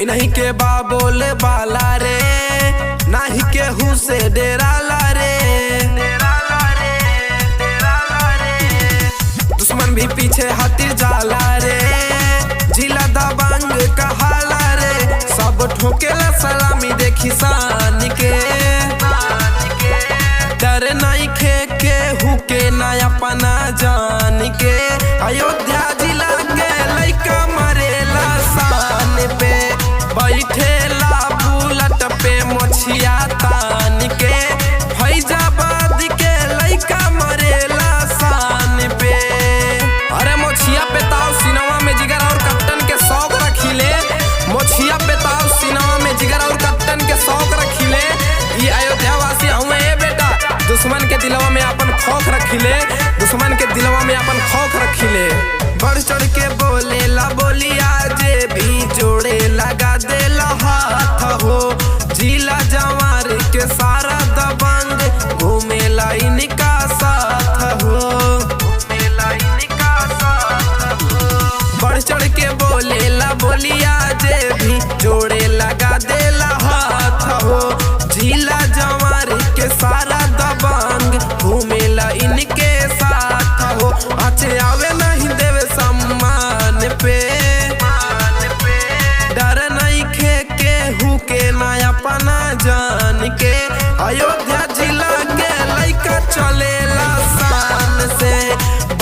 इन्हीं के बा बोले बाला रे, नाही केहू से डेराला रे। दुश्मन भी पीछे हाथी जाला रे, जिला दबंग कहाला रे। सब ठोकेला सलामी देखी शान के, डर नहीं खे केहू के ना अपना जान के। अयोध्या जिला के लइका मरेला शान पे, बैठेला बुलट पे मोछिया तान के। फैजाबाद के लइका मरेला शान पे। अरे मोछिया पे ताव सिनेमा में जिगर और कप्तान के शौक रखिले, मोछिया पे ताव सिनेमा में जिगर और कप्तान के शौक रखिले। ये अयोध्या वासी हुए बेटा, दुश्मन के दिलवा में अपन खौफ रखिले, दुश्मन के दिलवा में अपन खौफ रखिले। बढ़ चढ़ के बोले ला बोलिया, जे भी जोड़े लगा देला हाथ हो। जिला जवार के सारा दबंग घूमेला इनका साथ हो, घूमेला इनका साथ हो। बढ़ चढ़ के बोले ला बोलिया, जे भी जोड़े लगा देला हाथ हो। जिला जवार के सारा दबंग घूमेला इनके साथ हो। अच्छे आवे नहीं देवे सम्मान पे, डर नहीं खे केहू के ना अपना जान के। अयोध्या जिला के लइका चलेला शान से,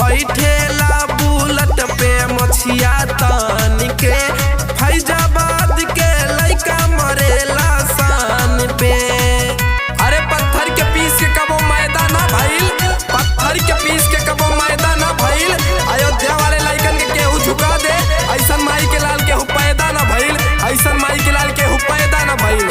बैठेला बुलट पे मोछिया तान के। फैजाबाद के लइका मरेला शान पे। अरे पत्थर के पीस के कबो मैदान ना भइल, पत्थर के पीस के कबो मैदान ना भइल। अयोध्या वाले लइकन के केहू झुका दे, ऐसन माई के लाल केहू पैदा ना भइल, ऐसन माई के लाल केहू पैदा ना भइल।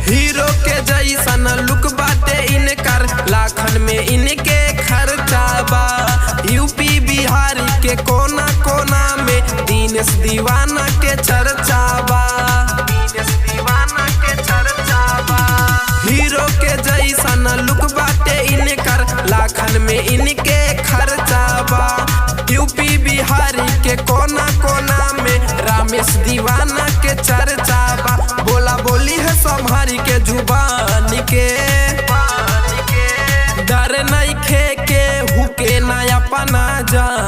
हीरो के जैसन लुक बाटे इनकर, लाखन में इनके खर्चा बा। यूपी बिहार के कोना कोना में दीनेश दीवाना के चर्चा बा, दीनेश दीवाना के चर्चा बा। हीरो के जैसन लुक बाटे इनकर, लाखन में इनके खर्चा बा। यूपी बिहार के कोना कोना में रामेश दीवाना के चर्चा बा। बोला बोली है संभारी के जुबान के, डर नहीं खे केहू के ना अपना जान